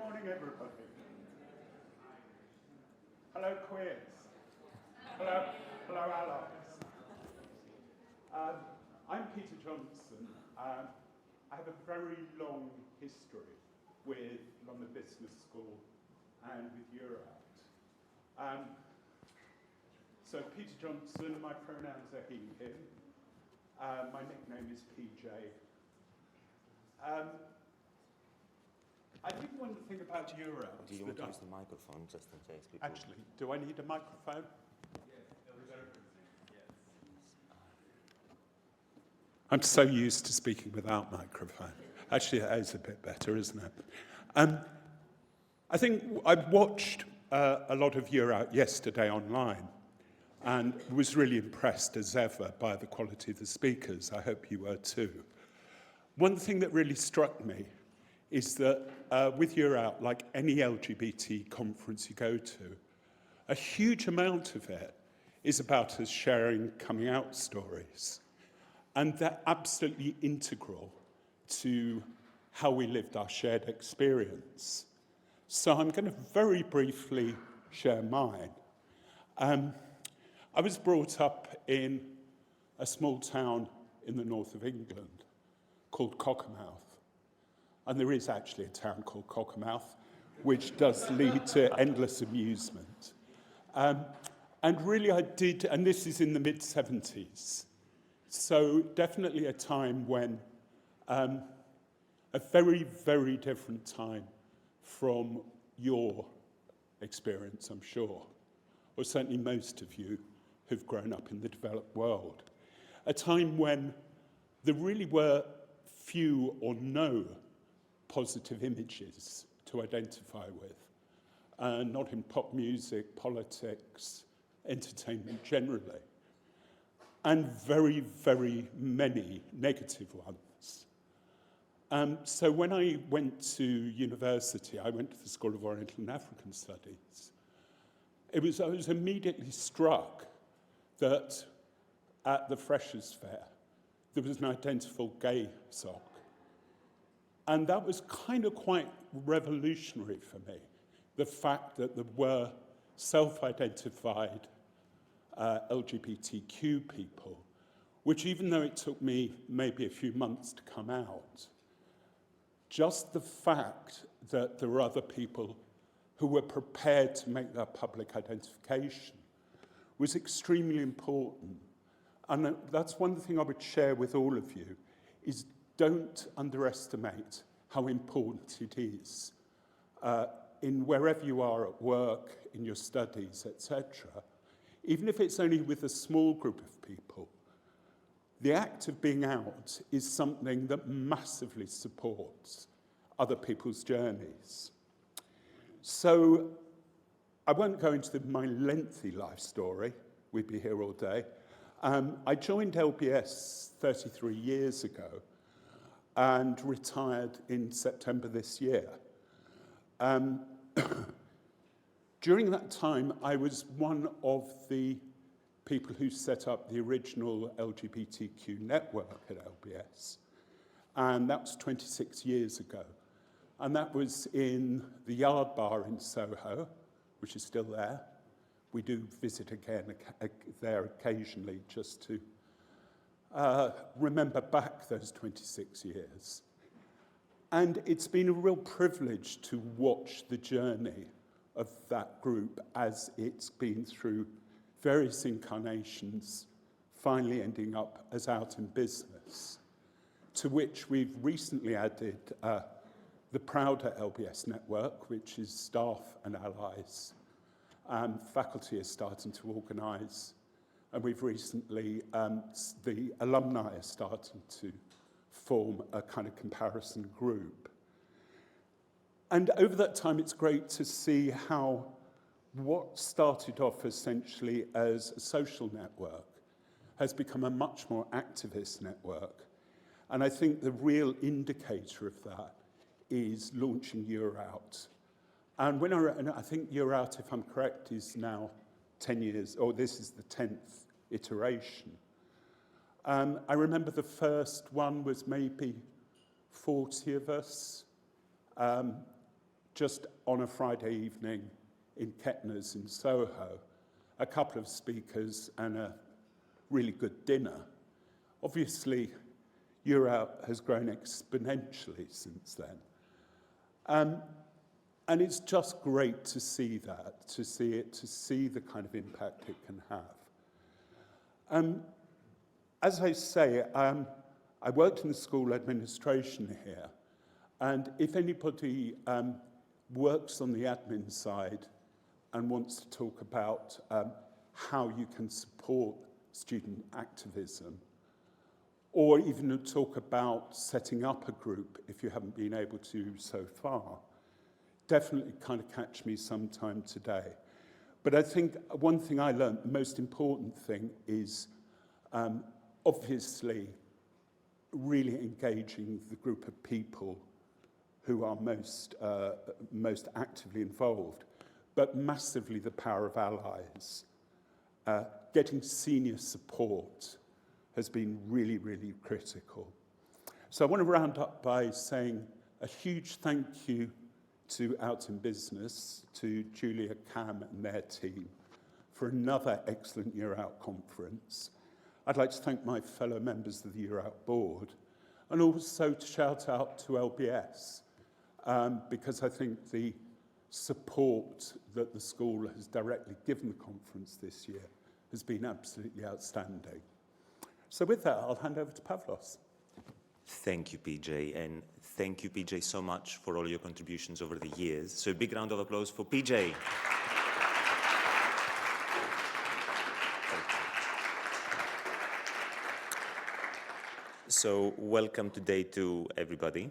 morning, everybody. Hello, queers. Hello, allies. I'm Peter Johnson. I have a very long history with London Business School and with EUROUT. So Peter Johnson, my pronouns are he, him. My nickname is PJ. I think one thing about EUROUT... Do you want to use the microphone just in case people... Actually, do I need a microphone? I'm so used to speaking without microphone. Actually, that is a bit better, isn't it? I think I watched a lot of EUROUT yesterday online and was really impressed as ever by the quality of the speakers. I hope you were too. One thing that really struck me is that with EUROUT, like any LGBT conference you go to, a huge amount of it is about us sharing coming out stories. And they're absolutely integral to how we lived our shared experience. So I'm going to very briefly share mine. I was brought up in a small town in the north of England called Cockermouth. And there is actually a town called Cockermouth, which does lead to endless amusement. And really I did, and this is in the mid-70s, so definitely a time when, a very, very different time from your experience, I'm sure, or certainly most of you who've grown up in the developed world. A time when there really were few or no positive images to identify with, not in pop music, politics, entertainment generally, and very, very many negative ones. So when I went to university, I went to the School of Oriental and African Studies. I was immediately struck that at the Freshers' Fair, there was an identical gay sock. And that was kind of quite revolutionary for me, the fact that there were self-identified LGBTQ people, which even though it took me maybe a few months to come out, just the fact that there were other people who were prepared to make that public identification was extremely important. And that's one thing I would share with all of you, is don't underestimate how important it is in wherever you are at work, in your studies, etc. Even if it's only with a small group of people, the act of being out is something that massively supports other people's journeys. So I won't go into my lengthy life story. We'd be here all day. I joined LBS 33 years ago and retired in September this year. During that time, I was one of the people who set up the original LGBTQ network at LBS. And that was 26 years ago. And that was in the Yard Bar in Soho, which is still there. We do visit again there occasionally just to remember back those 26 years. And it's been a real privilege to watch the journey of that group as it's been through various incarnations, finally ending up as out in business, to which we've recently added the prouder LBS network, which is staff and allies. Faculty is starting to organise, and we've recently, the alumni are starting to form a kind of comparison group. And over that time, it's great to see how what started off essentially as a social network has become a much more activist network. And I think the real indicator of that is launching EUROUT. And I think EUROUT, if I'm correct, is now 10 years, or this is the 10th iteration. I remember the first one was maybe 40 of us, just on a Friday evening in Kettner's in Soho, a couple of speakers and a really good dinner. Obviously, EUROUT has grown exponentially since then. And it's just great to see that, to see the kind of impact it can have. As I say, I worked in the school administration here, and if anybody works on the admin side and wants to talk about how you can support student activism, or even to talk about setting up a group if you haven't been able to so far, definitely kind of catch me sometime today. But I think one thing I learned, the most important thing is obviously really engaging the group of people who are most actively involved, but massively the power of allies. Getting senior support has been really, really critical. So I want to round up by saying a huge thank you to Out in Business, to Julia, Cam and their team for another excellent EUROUT conference. I'd like to thank my fellow members of the EUROUT board, and also to shout out to LBS, because I think the support that the school has directly given the conference this year has been absolutely outstanding. So with that, I'll hand over to Pavlos. Thank you, PJ, and thank you, PJ, so much for all your contributions over the years. So a big round of applause for PJ. So welcome to day 2, everybody.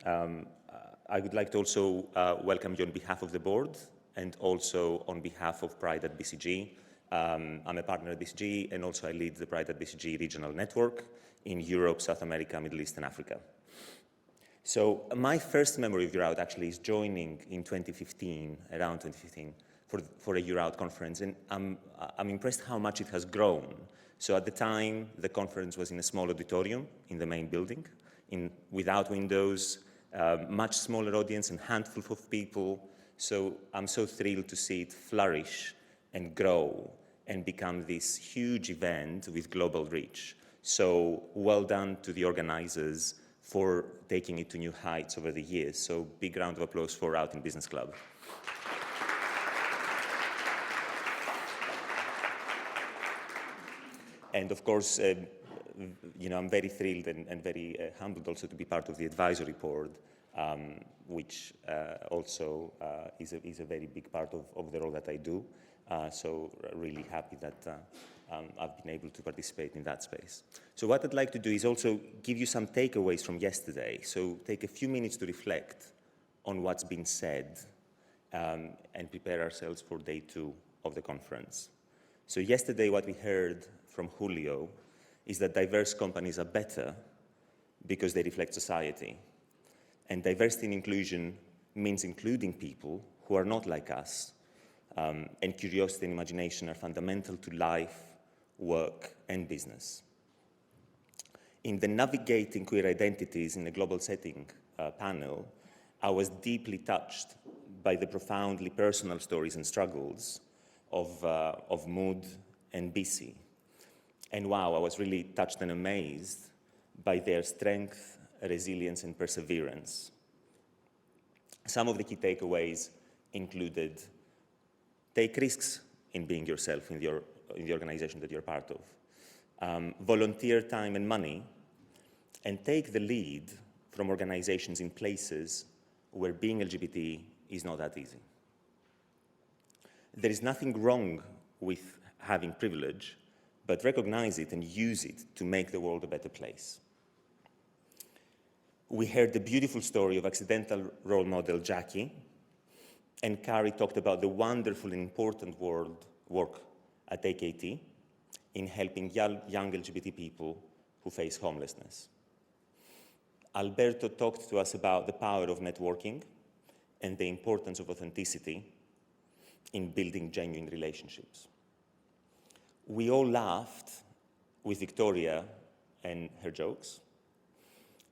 I would like to also welcome you on behalf of the board and also on behalf of Pride at BCG. I'm a partner at BCG, and also I lead the Pride at BCG regional network in Europe, South America, Middle East, and Africa. So my first memory of EUROUT actually is joining in 2015, around 2015, for a EUROUT conference, and I'm impressed how much it has grown. So at the time, the conference was in a small auditorium in the main building, without windows, much smaller audience and handful of people. So I'm so thrilled to see it flourish and grow and become this huge event with global reach. So well done to the organizers for taking it to new heights over the years. So big round of applause for Out in Business Club. And of course, I'm very thrilled and very humbled also to be part of the advisory board, which also is a very big part of the role that I do. So really happy that I've been able to participate in that space. So what I'd like to do is also give you some takeaways from yesterday. So take a few minutes to reflect on what's been said and prepare ourselves for day 2 of the conference. So yesterday what we heard from Julio is that diverse companies are better because they reflect society. And diversity and inclusion means including people who are not like us. And curiosity and imagination are fundamental to life, work, and business. In the Navigating Queer Identities in a Global Setting panel, I was deeply touched by the profoundly personal stories and struggles of Mood and BC. And wow, I was really touched and amazed by their strength, resilience, and perseverance. Some of the key takeaways included: take risks in being yourself in the organization that you're part of. Volunteer time and money, and take the lead from organizations in places where being LGBT is not that easy. There is nothing wrong with having privilege, but recognize it and use it to make the world a better place. We heard the beautiful story of accidental role model Jackie, and Carrie talked about the wonderful and important work at AKT in helping young LGBT people who face homelessness. Alberto talked to us about the power of networking and the importance of authenticity in building genuine relationships. We all laughed with Victoria and her jokes.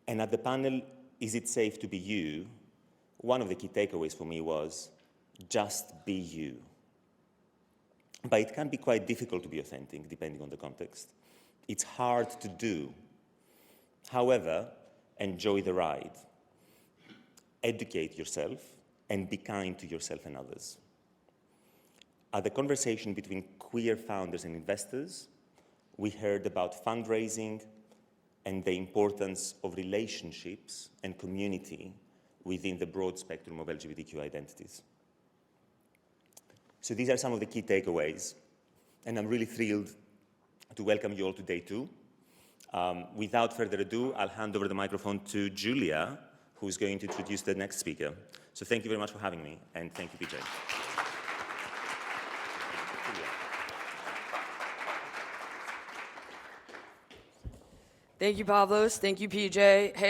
And at the panel, Is It Safe to Be You?, one of the key takeaways for me was just be you. But it can be quite difficult to be authentic, depending on the context. It's hard to do. However, enjoy the ride. Educate yourself and be kind to yourself and others. At the conversation between queer founders and investors, we heard about fundraising and the importance of relationships and community within the broad spectrum of LGBTQ identities. So these are some of the key takeaways, and I'm really thrilled to welcome you all to Day 2. Without further ado, I'll hand over the microphone to Julia, who's going to introduce the next speaker. So thank you very much for having me, and thank you, PJ. Thank you, Pavlos. Thank you, PJ. Hey.